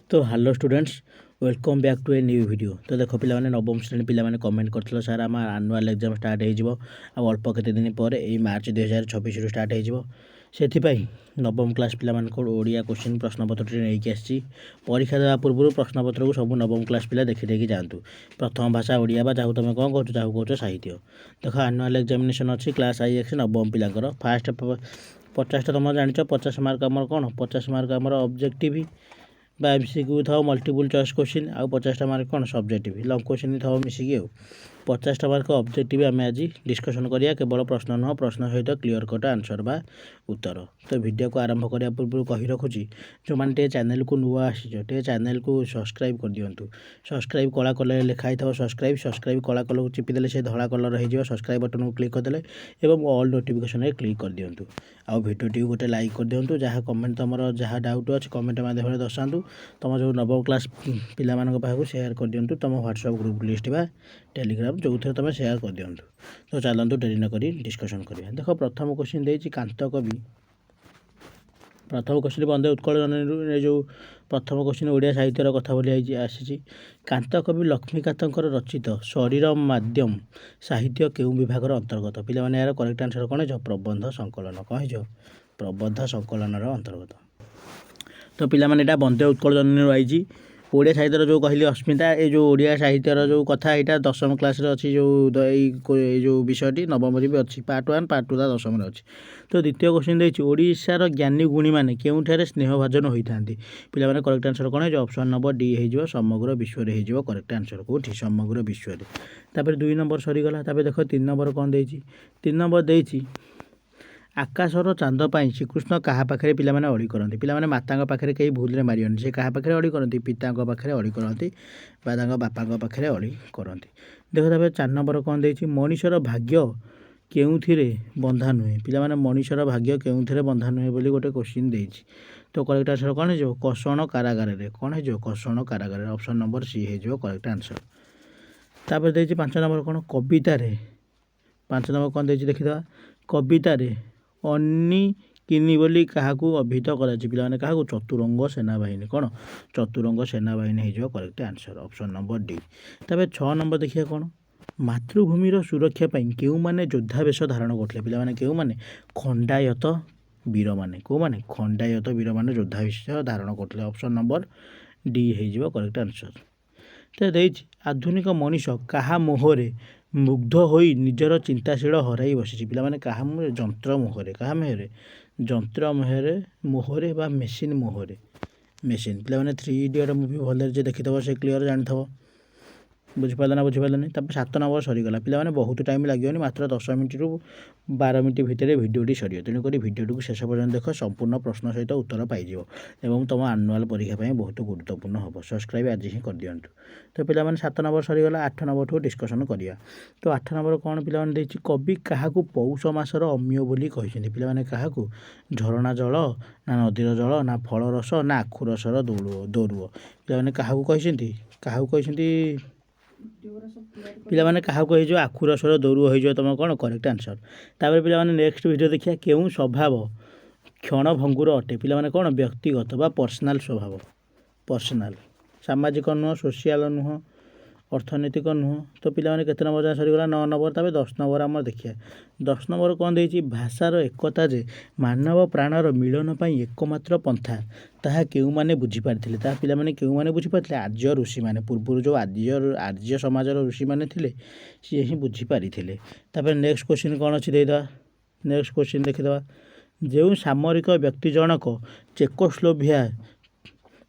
तो hello students, welcome back to a new video. तो देखो पिला माने नवम श्रेणी पिला माने कमेंट करथिलो सर आम एनुअल एग्जाम स्टार्ट हो जिवो आ अल्प केते दिन पर ए मार्च 2026 रु स्टार्ट हो जिवो। सेथिपाई नवम क्लास पिला मानक ओडिया क्वेश्चन प्रश्नपत्र नेइकी आछि। परीक्षा देवा पूर्व प्रश्नपत्र को सब नवम क्लास पिला देखि देखि जातु। प्रथम भाषा ओडिया बा जाहु तमे कोन कहू जाहु कहू साहित्य। देखो एनुअल एग्जामिनेशन अछि क्लास आई एक्स नवम पिलाकर फास्ट 50 तुम जानिछ 50 मार्क आमर कोन 50 मार्क आमर ऑब्जेक्टिव बा एमसीक्यू था मल्टीपल चॉइस क्वेश्चन आउ 50टा मार्क कौन सब्जेक्टिव लंग क्वेश्चन था मिसिकी आउ 50टा मार्क ऑब्जेक्टिव आम आज डिस्कसन करिया केवल प्रश्न नुह प्रश्न सहित क्लीयर कट आंसर बा उत्तर। तो वीडियो को आरंभ करने पूर्व कही रखुची जो मैंने चैनल को नुआ आसीटे चैनल को सब्सक्राइब कर दिंतु। सब्सक्राइब कला कलर लिखाई था सब्सक्राइब कला कलर को चिपिदेले से धला कलर हो सब्सक्राइब बटन को क्लिक करदे और ऑल नोटिफिकेशन क्लिक कर दिंतु। आउ भिडियोटी गोटे लाइक कर दिंतु। जहाँ कमेंट तुम जहाँ डाउट अच्छे कमेंट माध्यम दर्शातु। तुम जो नवम क्लास पिला पाखु सेयार कर दिंतु तुम व्हाट्सएप ग्रुप लिस्ट बा टेलीग्राम जो थे तुम सेयार कर दिंतु। तो चलतु डेरी न करी डिस्कसन करिया। देख प्रथम क्वेश्चन देछि कांत कवि प्रथम क्वेश्चन बंदे उत्कल जननी जो प्रथम क्वेश्चन ओडिया साहित्यर कथा बोली आसी। कांत कवि लक्ष्मीकांतर रचित शरीर माध्यम साहित्य केउं विभागर अंतर्गत पिला माने यार करेक्ट आंसर कौन है प्रबंध संकलन कौन है प्रबंध संकलन अंतर्गत। तो पिला माने एटा बंदे उत्कल जननी आई ओडिया साहित्यर जो कहली अस्मिता ये जो ओडिया साहित्यर जो कथा यहाँ दशम क्लास अच्छी जो विषयटी नवम भी अच्छी पार्ट 1 पार्ट 2 दशम अच्छी। तो द्वितीय क्वेश्चन देखिए ओडिशार ज्ञानी गुणी मैंने केउठारे स्नेहभाजन होता पिला माने करेक्ट आंसर कौन है ऑप्शन नंबर डी हो समग्र विश्व हो करेक्ट आंसर कौटी समग्र विश्व। तापर 2 नंबर सरीगला। देख 3 नंबर कौन देछि 3 नंबर देछि आकाशर चांद पाई श्रीकृष्ण क्या पाखे पिला माने अड़ी करती पिला माने माता पाखे कहीं भूल मारियन से क्या पाखे अड़ी करती पिता पाखे अड़ी करती बापा पाखे अड़ी करती। देख तापर 4 नंबर कौन देछि मनीषर भाग्य केउथिरे बंधा नुहे पिला माने मनीषर भाग्य केउथिरे बंधा नुहे बोली गोटे क्वेश्चन देछि। तो करेक्ट आंसर कौन है कषण कारागार रे कौन है कषण कारागार ऑप्शन नंबर सी हो करेक्ट आंसर। तापर देछि 5 नंबर कौन कविता रे 5 नंबर कौन देछि देखिदा कविता रे अन्नी किनी बोली क्या अभिहित कर पिला माने क्या चतुरंग सेनाबाहिनी कौन चतुरंग सेनाबाहिनी हो correct answer option number D. तबे 6 नंबर देखिए कौन मातृभूमिर सुरक्षा क्यों माने योद्धा वेश धारण करते पिला माने क्यों माने खंडायत वीर माने कौ माने खंडायत वीर माने योद्धा वेश धारण करते ऑप्शन नंबर डी हो करेक्ट आंसर। तो देछि आधुनिक मनीष क्या मोहरे मुग्ध होई निजर चिंताशील हराई बसी पिला माने क्या जंत्र मोहरे क्या मोहरे जंत्र मोहरे बा मेसीन मोहरे मेसीन पिला माने 3 इडियट मूवी भल देखिथब से क्लीयर जानी बुझिपारे ना बुझिपारे। तब 7 नंबर सरीगला पिला माने बहुत टाइम लगे मात्र 10 मिनट रु 12 मिनट भितर भिडियोटी सर तेणुक भिडियोटी को शेष पर्यटन देख संपूर्ण प्रश्न सहित उत्तर पाइज और तुम आनुआल परीक्षा बहुत गुरुत्वपूर्ण हम सब्सक्राइब आज ही कर दिंतु। तो पिला माने 7 नंबर सरीगला 8 नंबर ठू डिस्कसन करिया। तो 8 नंबर कौन पिला माने देछि कवि क्या पौष मासर अम्य बोली कहिसेंती पिला माने क्या झरणा जल ना नदीर जल ना फल रस ना आखु रसर दौरुओ पिला माने क्या कहिसेंती पिला माने क्या कह आखु रसर दौरुओ हो तुम कौन करेक्ट आंसर। तापर पिला माने नेक्स्ट वीडियो देखिए केउं स्वभाव क्षण भंगुर अटे पिला माने कौन व्यक्तिगत बा पर्सनाल स्वभाव पर्सनाल सामाजिक नुह सोशियाल नुह अर्थनैतिक नुह। तो पिला माने केते नंबर जाए सरीगला 9 नंबर। तबे 10 नंबर आम देखिए 10 नंबर कौन देछि भाषार एकता जे मानव प्राणर मिलन पाई एकमात्र पंथा ताहा केउ माने बुझी पारथिले ताहा पिला माने केउ माने बुझी पारथिले आर्य ऋषि माने पूर्व जो आर्य समाजर ऋषि माने थिले सी ही बुझी पारिथिले। तापर नेक्स्ट क्वेश्चन कौन अछि देदा नेक्स्ट क्वेश्चन देखिदवा जो सामरिक व्यक्ति जनक चेकोस्लोभाकिया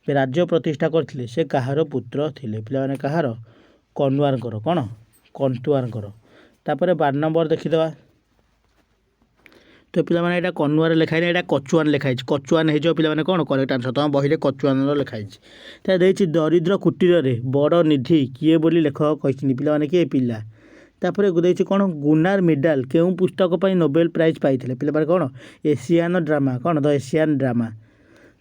राज्य प्रतिष्ठा करथिले से कहार पुत्र थिले पिला माने कहार कन्वारकर कौन कंटुआरकर। तापर 12 नंबर देखिदवा तो पिला माने एटा कन्वार लिखाई एटा कचुआन लिखाई कचुआन हो पिला माने कौन करेक्ट आंसर तुम बहिले कचुआन लिखाई। तो देछि दरिद्र कुटीर रे बड़ निधि किए बोली लेखक कहिसिनी पिला माने किए पिला। तापर देछि कौन गुनार मिडाल केउं पुस्तक पाई नोबेल प्राइज पाइथिले पिला माने कौन एशियन ड्रामा कौन द एशियन ड्रामा।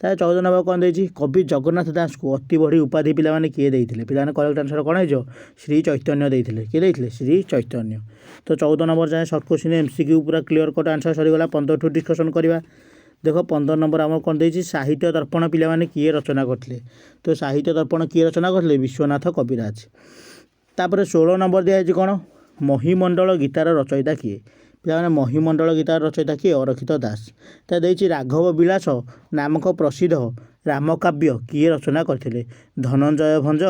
तार 14 नंबर कौन देछि कवि जगन्नाथ दास को अति बड़ी उपाधि पिला माने किए देइथिले पिला माने करेक्ट आंसर कौन हो श्री चैतन्य देइथिले किए देइथिले श्री चैतन्य। तो 14 नंबर जाए सर्ट क्वेश्चन एमसीक्यू पूरा क्लीयर कट आंसर सरीगला 15 ठू डिस्कसन करवा। देख 15 नंबर आम कौन दे साहित्य दर्पण पिलाने किए रचना करते तो साहित्य दर्पण किए रचना करते विश्वनाथ कविराज। तापर 16 नंबर दिखाई कौन महिमंडल गीतार रचयिता किए पिलाने महिमंडल गीतार रचयिता किए अरक्षित दास। ता देछि राघव विलास नामक प्रसिद्ध रामकाव्य किए रचना करते धनंजय भंज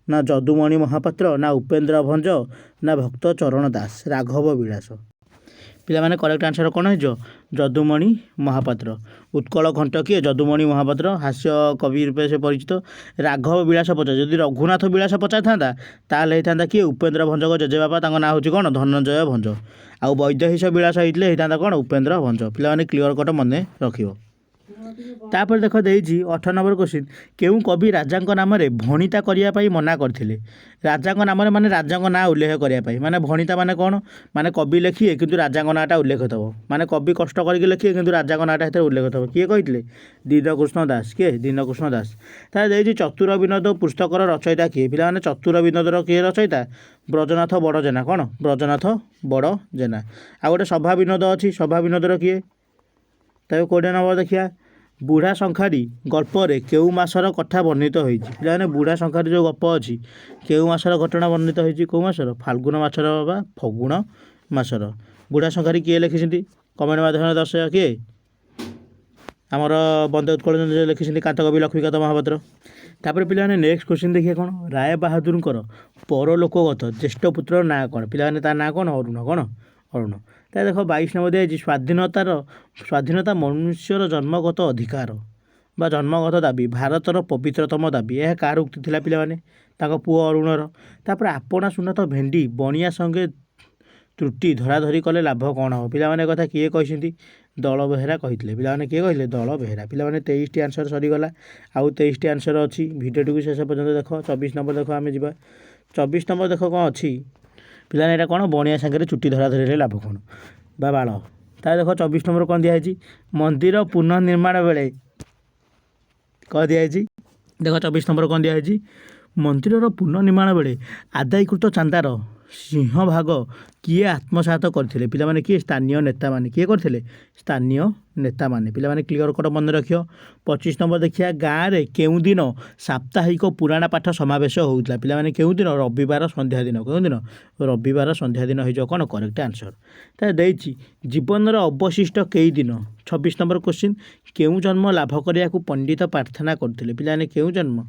ना जदुमणि महापात्र ना उपेन्द्र भंज ना भक्त चरण दास। राघव विलास पिलाने करेक्ट आंसर कौन हो जदुमणि महापात्र। उत्कल घंट किए जदुमणि महापात्र हास्य कवि रूपे से परिचित। राघव विलास पचार जदि रघुनाथ विलास पचार था किए उपेन्द्र भंजक जेजेबापा ना हूँ कौन धनंजय भंज आउ वैदेहीश विलास होता कौन उपेन्द्र भंज। पिलाने क्लीयर कट मन रखियो। तापर देख देइछि 18 नंबर क्वेश्चन केउ कवि राजा नाम भणिता करने मना करथिले। राजा नाम माने राजा ना उल्लेख करने माने भणिता माने कौन माने कवि लिखिए किंतु राजा नाटा उल्लेख थब माने कवि कष्ट करके लिखिए किंतु राजा नाटा हेते उल्लेख थब किए कहिथिले दीनकृष्ण दास। किए दीनकृष्ण दास। ता देइछि चतुर विनोद पुस्तकर रचयिता किए पिलाने चतुर विनोदर किए रचयिता ब्रजनाथ बड़ जेना। कौन ब्रजनाथ बड़ जेना। आ गोटे सभा विनोद अच्छी सभा विनोदर किए तब 20 नंबर देखिए बुढ़ा शंखारी गल्परे केउ मासर कथा वर्णित होई पिलाने बुढ़ा शंखारी जो गप अच्छी केउ मासर घटना वर्णित होई कौ मासर फाल्गुन मासर बा फगुण मासर। बुढ़ा शंखारी किए लिखिं कमेंट माध्यम दर्श किए आमर बंदे उत्कल लिखिं कांतकवि लक्ष्मीकांत महापात्र। तापर पिलाने नेक्स्ट क्वेश्चन देखिए कौन राय बाहादुर परलोकगत ज्येष्ठ पुत्र ना कौन पिलाने ता ना कौन अरुण। कौन अरुण। ता देख 22 नंबर दिखाई स्वाधीनता मनुष्यर जन्मगत अधिकार बा जन्मगत दाबी भारतर पवित्रतम दाबी यह कार उक्ति थिला पिलाने ताको पुओ अरुणर। तापर आपणा सुना तो भेंडी बणिया संगे त्रुटि धराधरी कले लाभ कौन हो पिलाने कथा किए कहते दल बेहेरा कहते पिलाने किए कहले दल बेहेरा। पिलाने 23टी आंसर सरीगला आउ 23टी आंसर अच्छी भिडियो शेष पर्यंत देख। 24 नंबर देख आम जा 24 नंबर देख कौन अच्छी पिलाने यहाँ कौन बणिया सांगे चुट्टी धराधरी लाभ कौन बा बाल। ता देख 24 नंबर कौन दिखाई मंदिर पुनर्निर्माण बेले कौन दिखाई देख 24 नंबर कौन दिखाई मंदिर पुनर्निर्माण बेले आदायकृत चांदार सिंहभाग किए आत्मसात करथिले पिलाने किए स्थानीय नेता माने किए करथिले स्थानीय नेता माने। पिलाने क्लियर कट मन रखियो। 25 नंबर देखिया गाँव में केउ दिन साप्ताहिक पुराण पाठ समावेश होउतला पिलाने केउ दिन रविवार संध्या दिन केउ दिन रविवार संध्या दिन हो कौन करेक्ट आंसर। ता देइछि जीवन अवशिष्ट कई दिन 26 नंबर क्वेश्चन केउ जन्म लाभ करिया को पंडित प्रार्थना करथिले पिलाने केउ जन्म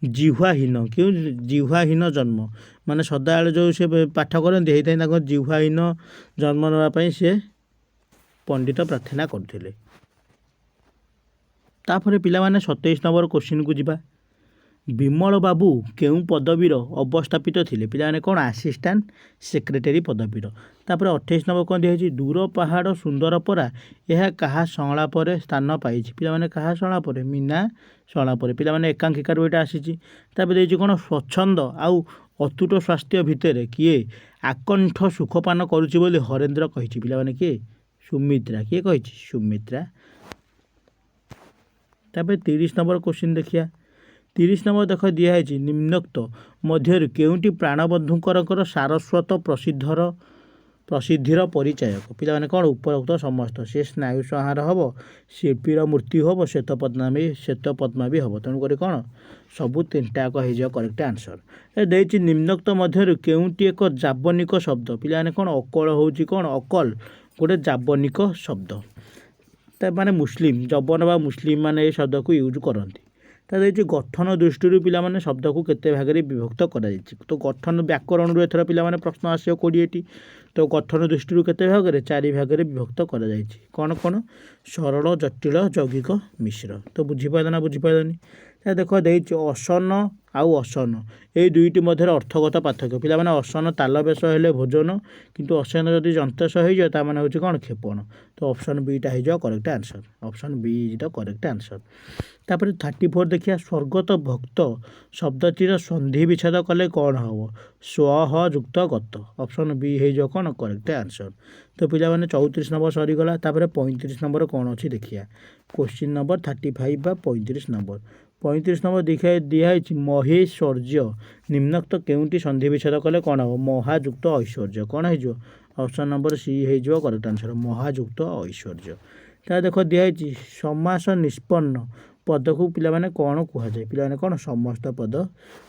जिह्वाहीन क्यों जिह्वाहीन जन्म माने सदाବେଳେ जो से पाठ करते होता जिह्वाहीन जन्म नापी सी पंडित प्रार्थना करते। तापर पिलाने 27 नंबर क्वेश्चन को जीवा विमल बाबू केउ पदवीर अवस्थापित थिले पिलाने कौन आसिस्टांट सेक्रेटरी पदवीर। तापर 28 नंबर कौन दिखाई दूर पहाड़ सुंदर परा यह कहा संलापर स्थान पाई पिलाने कहा संलापर मीना संलापर पिलाने एकांकिकार यहाँ आसी। कौन स्वच्छंद आउ अतुट स्वास्थ्य भितर किए आकंठ सुखपान करुच्ची बोली हरेन्द्र कही पिलाने किए सुमित्रा किए कही सुमित्रा। तापर 30 नंबर क्वेश्चन देखिया 30 नंबर देख दिखाई निम्नोक्त मध्य केउटी प्राणबंधुकर सारस्वत प्रसिद्धिर परिचायक पिलाने कौन उपरोक्त समस्त से स्नायु संहार हम शिल्पीर मृत्यु हम श्वेत पद्मा भी हम तेणुक कौन सबू 3टाक हो करेक्ट आंसर। देती निम्नोक्त मध्य केउटी एक जाबनिक शब्द पिलाने कौन अकल हूँ कौन अकल गोटे जाबनिक शब्द माने मुस्लिम जबन बा मुस्लिम माने शब्द को यूज करती। देखिए गठन दृष्टि पिलाने शब्द को केते भाग में विभक्त कर तो गठन व्याकरण एथर पिलाने प्रश्न आसो 20टी तो गठन दृष्टि केते भाग में 4 भाग में विभक्त कर कौन कौन सरल जटिल यौगिक मिश्र। तो बुझीपार ना बुझीपारनी देख देती असन आउ असन ये दुईटी मध्य अर्थगत पार्थक्य पिलाने असन तालबेश हेले भोजन किंतु असन जदि जंतस हो जाए हूँ कौन क्षेपण। तो ऑप्शन बीटा हो correct answer option B is the correct answer. तापर 34 देखिए स्वर्गत भक्त शब्दटीर संधि विच्छेद कले कौन हम स्व युक्त गत ऑप्शन बी हो कौन करेक्ट आंसर। तो पिलाने 34 नंबर सरीगला। 35 नंबर कौन अच्छी देखिए क्वेश्चन नंबर 35 बा 35 नंबर 35 नंबर दिखाई महेश्वर्य निम्नोक्त केउटी संधि विच्छेद कले कौन हम महायुक्त ऐश्वर्य कौन हो ऑप्शन नंबर सी हो करेक्ट आंसर महायुक्त ऐश्वर्य। ତା ଦେଖ ଦିଆହେଇଛି ସମାସ ନିଷ୍ପନ୍ନ ପଦକୁ ପିଲାମାନେ କ'ଣ କୁହାଯାଏ? ପିଲାମାନେ କ'ଣ ସମସ୍ତ ପଦ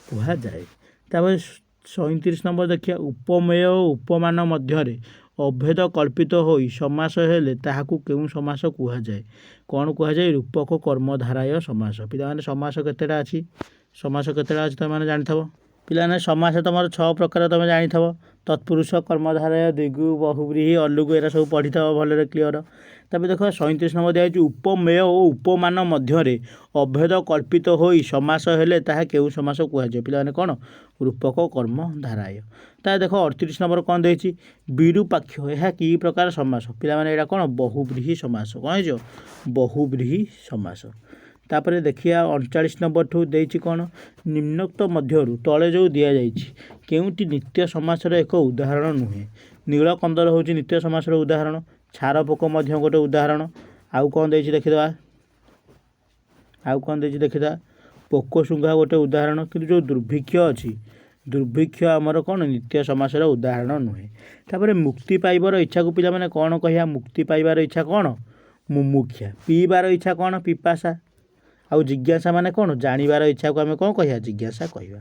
କୁହାଯାଏ। ତାପରେ 37 ନମ୍ବର ଦେଖିବା ଉପମେୟ ଓ ଉପମାନ ମଧ୍ୟରେ ଅଭେଦ କଳ୍ପିତ ହୋଇ ସମାସ ହେଲେ ତାହାକୁ କେଉଁ ସମାସ କୁହାଯାଏ? କ'ଣ କୁହାଯାଏ? ରୂପକ କର୍ମଧାରାୟ ସମାସ। ପିଲାମାନେ ସମାସ କେତେଟା ଅଛି? ସମାସ କେତେଟା ଅଛି ତୁମେମାନେ ଜାଣିଥିବ। ପିଲାମାନେ ସମାସ ତୁମର 6 ପ୍ରକାର ତୁମେ ଜାଣିଥିବ। ତତ୍ପୁରୁଷ, କର୍ମଧାରୟ, ଦ୍ୱିଗୁ, ବହୁବ୍ରୀହି, ଅଲୁଗୁ ଏରା ସବୁ ପଢ଼ିଥିବ ଭଲରେ କ୍ଲିଅର। ତାପରେ ଦେଖ 37 ନମ୍ବର ଦିଆଯାଇଛି ଉପମେୟ ଓ ଉପମାନ ମଧ୍ୟରେ ଅଭେଦ କଳ୍ପିତ ହୋଇ ସମାସ ହେଲେ ତାହା କେଉଁ ସମାସ କୁହାଯାଏ? ପିଲାମାନେ କ'ଣ? ରୂପକ କର୍ମଧାରାୟ। ତା ଦେଖ 38 ନମ୍ବର କ'ଣ ଦେଇଛି? ବିରୂପାକ୍ଷ ଏହା କି ପ୍ରକାର ସମାସ? ପିଲାମାନେ ଏଇଟା କ'ଣ? ବହୁବ୍ରୀହି ସମାସ। କ'ଣ ହେଇଯିବ? ବହୁବ୍ରୀହି ସମାସ। ତାପରେ ଦେଖିବା 39 ନମ୍ବରଠୁ ଦେଇଛି କ'ଣ? ନିମ୍ନୋକ୍ତ ମଧ୍ୟରୁ ତଳେ ଯେଉଁ ଦିଆଯାଇଛି କେଉଁଟି ନିତ୍ୟ ସମାସର ଏକ ଉଦାହରଣ ନୁହେଁ? ନୀଳକନ୍ଦର ହେଉଛି ନିତ୍ୟ ସମାସର ଉଦାହରଣ। ଛାରପୋକ ମଧ୍ୟ ଗୋଟେ ଉଦାହରଣ। ଆଉ କ'ଣ ଦେଇଛି ଦେଖିଦେବା। ପୋକଶୁଙ୍ଘା ଗୋଟେ ଉଦାହରଣ। କିନ୍ତୁ ଯେଉଁ ଦୁର୍ଭିକ୍ଷ ଅଛି, ଦୁର୍ଭିକ୍ଷ ଆମର କ'ଣ? ନିତ୍ୟ ସମାସର ଉଦାହରଣ ନୁହେଁ। ତାପରେ ମୁକ୍ତି ପାଇବାର ଇଚ୍ଛାକୁ ପିଲାମାନେ କ'ଣ କହିବା? ମୁକ୍ତି ପାଇବାର ଇଚ୍ଛା କ'ଣ? ମୁମୁକ୍ଷା। ପିଇବାର ଇଚ୍ଛା କ'ଣ? ପିପାସା। ଆଉ ଜିଜ୍ଞାସା ମାନେ କ'ଣ? ଜାଣିବାର ଇଚ୍ଛାକୁ ଆମେ କ'ଣ କହିବା? ଜିଜ୍ଞାସା କହିବା।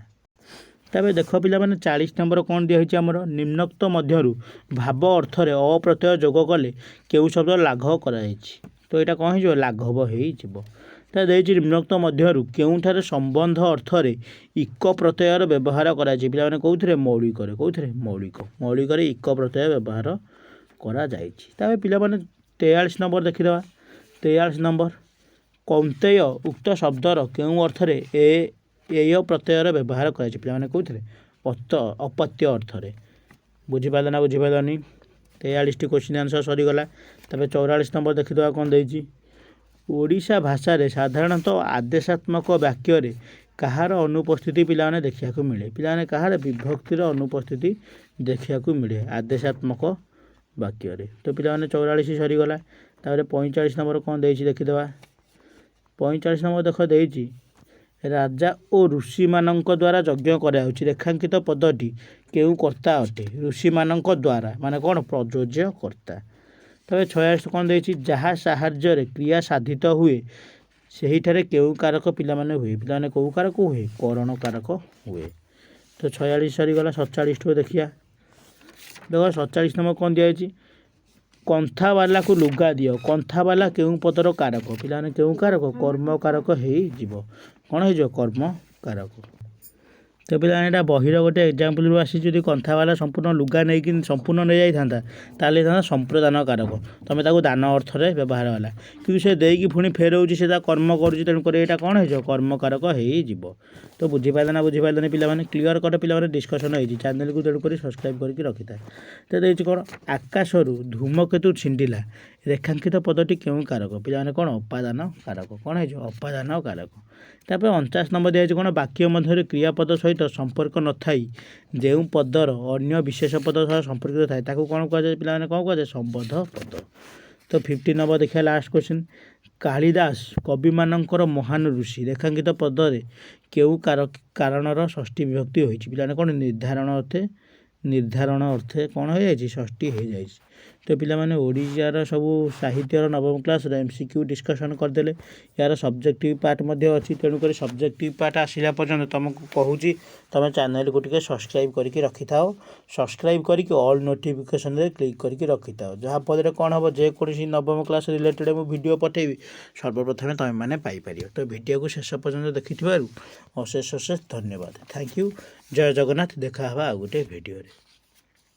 ତାପରେ ଦେଖ ପିଲାମାନେ 40 ନମ୍ବର କ'ଣ ଦିଆହେଇଛି ଆମର? ନିମ୍ନୋକ୍ତ ମଧ୍ୟରୁ ଭାବ ଅର୍ଥରେ ଅପ୍ରତ୍ୟୟ ଯୋଗ କଲେ କେଉଁ ଶବ୍ଦ ଲାଘବ କରାଯାଇଛି? ତ ଏଇଟା କ'ଣ ହେଇଯିବ? ଲାଘବ ହେଇଯିବ। ତା ଦେଇଛି ନିମ୍ନୋକ୍ତ ମଧ୍ୟରୁ କେଉଁଠାରେ ସମ୍ବନ୍ଧ ଅର୍ଥରେ ଇକ ପ୍ରତ୍ୟୟର ବ୍ୟବହାର କରାଯାଇଛି? ପିଲାମାନେ କେଉଁଥିରେ? ମୌଳିକରେ। କେଉଁଥିରେ? ମୌଳିକରେ ଇକ ପ୍ରତ୍ୟୟ ବ୍ୟବହାର କରାଯାଇଛି। ତାପରେ ପିଲାମାନେ 43 ନମ୍ବର ଦେଖିଦେବା। 43 ନମ୍ବର କୌନ୍ତେୟ ଉକ୍ତ ଶବ୍ଦର କେଉଁ ଅର୍ଥରେ ଏୟ ପ୍ରତ୍ୟୟର ବ୍ୟବହାର କରାଯାଇଛି? ପିଲାମାନେ କେଉଁଥିରେ? ଅପତ୍ୟ ଅର୍ଥରେ। ବୁଝିପାରିଲ ନା ବୁଝିପାରିଲନି? 43ଟି କୋଶ୍ଚିନ୍ ଆନ୍ସର ସରିଗଲା। ତାପରେ 44 ନମ୍ବର ଦେଖିଦେବା କ'ଣ ଦେଇଛି? ଓଡ଼ିଶା ଭାଷାରେ ସାଧାରଣତଃ ଆଦେଶାତ୍ମକ ବାକ୍ୟରେ କାହାର ଅନୁପସ୍ଥିତି ପିଲାମାନେ ଦେଖିବାକୁ ମିଳେ? ପିଲାମାନେ କାହାର? ବିଭକ୍ତିର ଅନୁପସ୍ଥିତି ଦେଖିବାକୁ ମିଳେ ଆଦେଶାତ୍ମକ ବାକ୍ୟରେ। ତ ପିଲାମାନେ 44 ସରିଗଲା। ତାପରେ 45 ନମ୍ବର କ'ଣ ଦେଇଛି ଦେଖିଦେବା। 45 ନମ୍ବର ଦେଖ ଦେଇଛି ରାଜା ଓ ଋଷିମାନଙ୍କ ଦ୍ୱାରା ଯଜ୍ଞ କରାଯାଉଛି। ରେଖାଙ୍କିତ ପଦଟି କେଉଁ କର୍ତ୍ତା ଅଟେ? ଋଷିମାନଙ୍କ ଦ୍ୱାରା ମାନେ କ'ଣ? ପ୍ରଯୋଜ୍ୟ କର୍ତ୍ତା। ତାପରେ 46 କ'ଣ ଦେଇଛି? ଯାହା ସାହାଯ୍ୟରେ କ୍ରିୟା ସାଧିତ ହୁଏ ସେହିଠାରେ କେଉଁ କାରକ ପିଲାମାନେ ହୁଏ? ପିଲାମାନେ କେଉଁ କାରକ ହୁଏ? କରଣ କାରକ ହୁଏ। ତ 46 ସରିଗଲା। 47ଠୁ ଦେଖିବା। ଦେଖ 47 ନମ୍ବର କ'ଣ ଦିଆଯାଇଛି? କନ୍ଥାବାଲାକୁ ଲୁଗା ଦିଅ। କନ୍ଥାବାଲା କେଉଁ ପଦର କାରକ? ପିଲାମାନେ କେଉଁ କାରକ? କର୍ମ କାରକ ହେଇଯିବ। କ'ଣ ହେଇଯିବ? କର୍ମ କାରକ। ତ ପିଲାମାନେ ଏଇଟା ବହିର ଗୋଟେ ଏକ୍ଜାମ୍ପଲରୁ ଆସିଛି। ଯଦି କନ୍ଥାବାଲା ସମ୍ପୂର୍ଣ୍ଣ ଲୁଗା ନେଇକି ସମ୍ପୂର୍ଣ୍ଣ ନେଇଯାଇଥାନ୍ତା ତାହେଲେ ହେଇଥାନ୍ତା ସମ୍ପ୍ରଦାନ କାରକ। ତୁମେ ତାକୁ ଦାନ ଅର୍ଥରେ ବ୍ୟବହାର ହେଲା। କିନ୍ତୁ ସେ ଦେଇକି ପୁଣି ଫେରଉଛି, ସେ ତା କର୍ମ କରୁଛି, ତେଣୁକରି ଏଇଟା କ'ଣ ହେଇଯିବ? କର୍ମକାରକ ହେଇଯିବ। ତ ବୁଝିପାରିଲେ ନା ବୁଝିପାରିଲେନି ପିଲାମାନେ? କ୍ଲିଅର କଟ୍ ପିଲାମାନେ ଡିସ୍କସନ୍ ହେଇଛି। ଚ୍ୟାନେଲକୁ ତେଣୁକରି ସବସ୍କ୍ରାଇବ୍ କରିକି ରଖିଥାଏ। ତ ଦେଇଛି କ'ଣ? ଆକାଶରୁ ଧୂମକେତୁ ଛିଣ୍ଡିଲା। ରେଖାଙ୍କିତ ପଦଟି କେଉଁ କାରକ? ପିଲାମାନେ କ'ଣ? ଅପାଦାନ କାରକ। କ'ଣ ହେଇଯିବ? ଅପାଦାନ କାରକ। ତାପରେ 49 ନମ୍ବର ଦିଆଯାଇଛି କ'ଣ? ବାକ୍ୟ ମଧ୍ୟରେ କ୍ରିୟାପଦ ସହିତ ସମ୍ପର୍କ ନଥାଇ ଯେଉଁ ପଦର ଅନ୍ୟ ବିଶେଷ ପଦ ସହ ସମ୍ପର୍କିତ ଥାଏ ତାକୁ କ'ଣ କୁହାଯାଏ? ପିଲାମାନେ କ'ଣ କୁହାଯାଏ? ସମ୍ବୋଧ ପଦ। ତ 50 ନମ୍ବର ଦେଖିବା ଲାଷ୍ଟ କ୍ୱେଶ୍ଚିନ୍। କାଳିଦାସ କବିମାନଙ୍କର ମହାନ ଋଷି। ରେଖାଙ୍କିତ ପଦରେ କେଉଁ କାରଣର ଷଷ୍ଠୀ ବିଭକ୍ତି ହୋଇଛି? ପିଲାମାନେ କ'ଣ? ନିର୍ଦ୍ଧାରଣ ଅର୍ଥେ କ'ଣ ହୋଇଯାଇଛି? ଷଷ୍ଠୀ ହୋଇଯାଇଛି। ତ ପିଲାମାନେ ଓଡ଼ିଶାର ସବୁ ସାହିତ୍ୟର ନବମ କ୍ଲାସ୍ର MCQ ଡିସ୍କସନ୍ କରିଦେଲେ। ଏହାର ସବଜେକ୍ଟିଭ୍ ପାର୍ଟ ମଧ୍ୟ ଅଛି। ତେଣୁକରି ସବଜେକ୍ଟିଭ୍ ପାର୍ଟ ଆସିଲା ପର୍ଯ୍ୟନ୍ତ ତୁମକୁ କହୁଛି ତୁମେ ଚ୍ୟାନେଲକୁ ଟିକେ ସବସ୍କ୍ରାଇବ୍ କରିକି ରଖିଥାଅ। ସବସ୍କ୍ରାଇବ୍ କରିକି ଅଲ୍ ନୋଟିଫିକେସନ୍ରେ କ୍ଲିକ୍ କରିକି ରଖିଥାଅ। ଯାହାଫଳରେ କ'ଣ ହେବ? ଯେକୌଣସି ନବମ କ୍ଲାସ୍ ରିଲେଟେଡ଼୍ ମୁଁ ଭିଡ଼ିଓ ପଠାଇବି ସର୍ବପ୍ରଥମେ ତୁମେମାନେ ପାଇପାରିବ। ତ ଭିଡ଼ିଓକୁ ଶେଷ ପର୍ଯ୍ୟନ୍ତ ଦେଖିଥିବାରୁ ଅଶେଷ ଧନ୍ୟବାଦ। Thank you. ଜୟ ଜଗନ୍ନାଥ। ଦେଖା ହେବା ଆଉ ଗୋଟେ ଭିଡ଼ିଓରେ।